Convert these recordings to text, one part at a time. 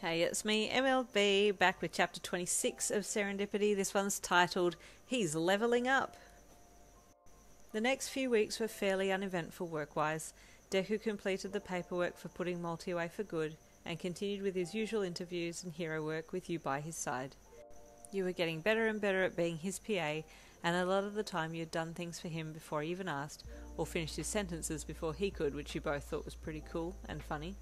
Hey, it's me, MLB, back with chapter 26 of Serendipity. This one's titled, He's Leveling Up. The next few weeks were fairly uneventful work-wise. Deku completed the paperwork for putting Multi away for good, and continued with his usual interviews and hero work with you by his side. You were getting better and better at being his PA, and a lot of the time you had done things for him before he even asked, or finished his sentences before he could, which you both thought was pretty cool and funny.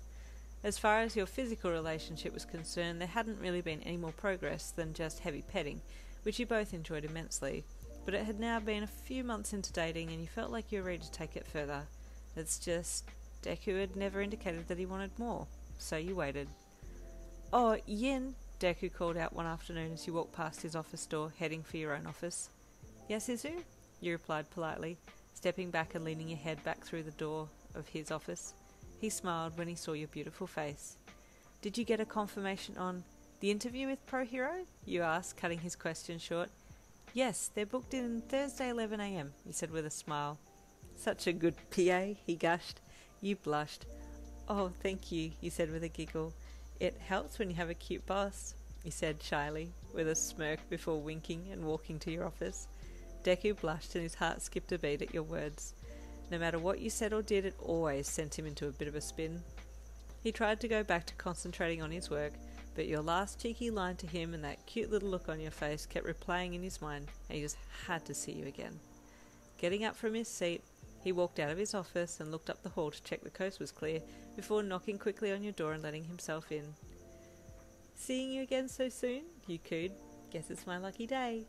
As far as your physical relationship was concerned, there hadn't really been any more progress than just heavy petting, which you both enjoyed immensely, but it had now been a few months into dating and you felt like you were ready to take it further. It's just, Deku had never indicated that he wanted more, so you waited. "Oh, Yin," Deku called out one afternoon as you walked past his office door, heading for your own office. "Yes, Izu?" you replied politely, stepping back and leaning your head back through the door of his office. He smiled when he saw your beautiful face. "Did you get a confirmation on the interview with Pro Hero?" you asked, cutting his question short. "Yes, they're booked in Thursday 11 a.m, he said with a smile. "Such a good PA, he gushed. You blushed. "Oh, thank you, you said with a giggle. "It helps when you have a cute boss," he said shyly, with a smirk before winking and walking to your office. Deku blushed and his heart skipped a beat at your words. No matter what you said or did, it always sent him into a bit of a spin. He tried to go back to concentrating on his work, but your last cheeky line to him and that cute little look on your face kept replaying in his mind, and he just had to see you again. Getting up from his seat, he walked out of his office and looked up the hall to check the coast was clear, before knocking quickly on your door and letting himself in. "Seeing you again so soon?" you cooed. "Guess it's my lucky day."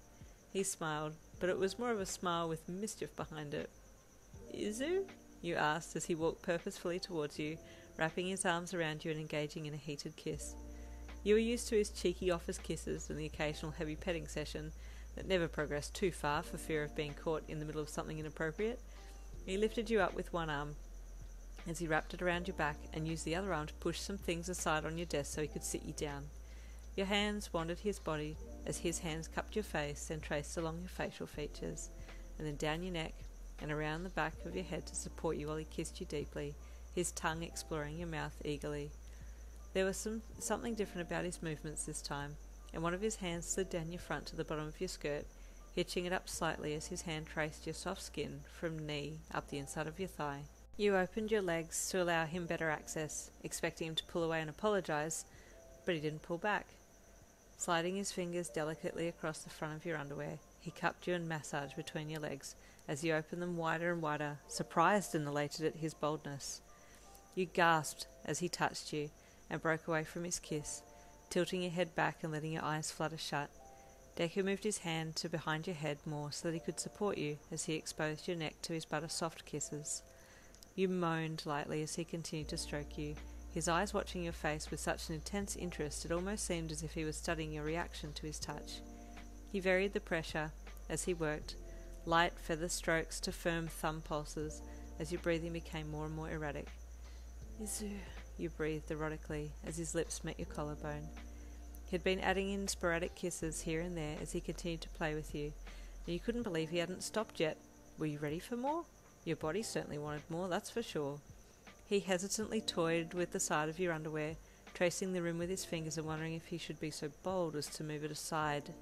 He smiled, but it was more of a smile with mischief behind it. "Izu?" you asked as he walked purposefully towards you, wrapping his arms around you and engaging in a heated kiss. You were used to his cheeky office kisses and the occasional heavy petting session that never progressed too far for fear of being caught in the middle of something inappropriate. He lifted you up with one arm as he wrapped it around your back and used the other arm to push some things aside on your desk so he could sit you down. Your hands wandered his body as his hands cupped your face and traced along your facial features, and then down your neck and around the back of your head to support you while he kissed you deeply, his tongue exploring your mouth eagerly. There was something different about his movements this time, and one of his hands slid down your front to the bottom of your skirt, hitching it up slightly as his hand traced your soft skin from knee up the inside of your thigh. You opened your legs to allow him better access, expecting him to pull away and apologize, but he didn't pull back. Sliding his fingers delicately across the front of your underwear, he cupped you and massaged between your legs as you opened them wider and wider, surprised and elated at his boldness. You gasped as he touched you and broke away from his kiss, tilting your head back and letting your eyes flutter shut. Deku moved his hand to behind your head more so that he could support you as he exposed your neck to his butter-soft kisses. You moaned lightly as he continued to stroke you, his eyes watching your face with such an intense interest it almost seemed as if he was studying your reaction to his touch. He varied the pressure as he worked, light feather strokes to firm thumb pulses as your breathing became more and more erratic. "Izu," you breathed erotically as his lips met your collarbone. He had been adding in sporadic kisses here and there as he continued to play with you, and you couldn't believe he hadn't stopped yet. Were you ready for more? Your body certainly wanted more, that's for sure. He hesitantly toyed with the side of your underwear, tracing the rim with his fingers and wondering if he should be so bold as to move it aside.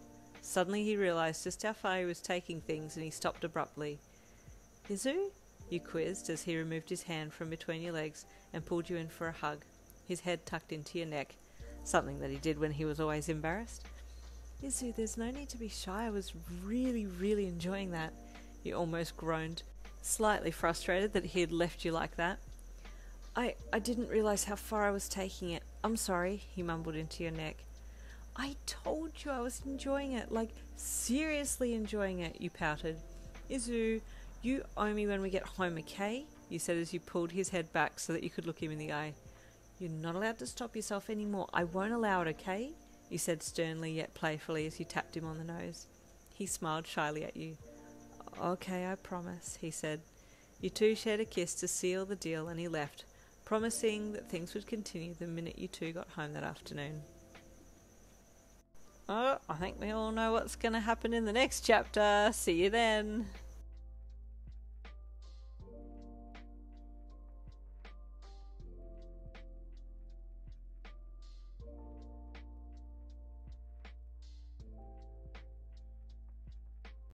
Suddenly he realized just how far he was taking things and he stopped abruptly. "Izu?" you quizzed as he removed his hand from between your legs and pulled you in for a hug, his head tucked into your neck, something that he did when he was always embarrassed. "Izu, there's no need to be shy. I was really enjoying that," you almost groaned, slightly frustrated that he had left you like that. I didn't realize how far I was taking it. I'm sorry," he mumbled into your neck. "I told you I was enjoying it, like seriously enjoying it," you pouted. "Izu, you owe me when we get home, okay?" you said as you pulled his head back so that you could look him in the eye. "You're not allowed to stop yourself anymore. I won't allow it, okay?" you said sternly yet playfully as you tapped him on the nose. He smiled shyly at you. "Okay, I promise," he said. You two shared a kiss to seal the deal and he left, promising that things would continue the minute you two got home that afternoon. Oh, I think we all know what's going to happen in the next chapter. See you then.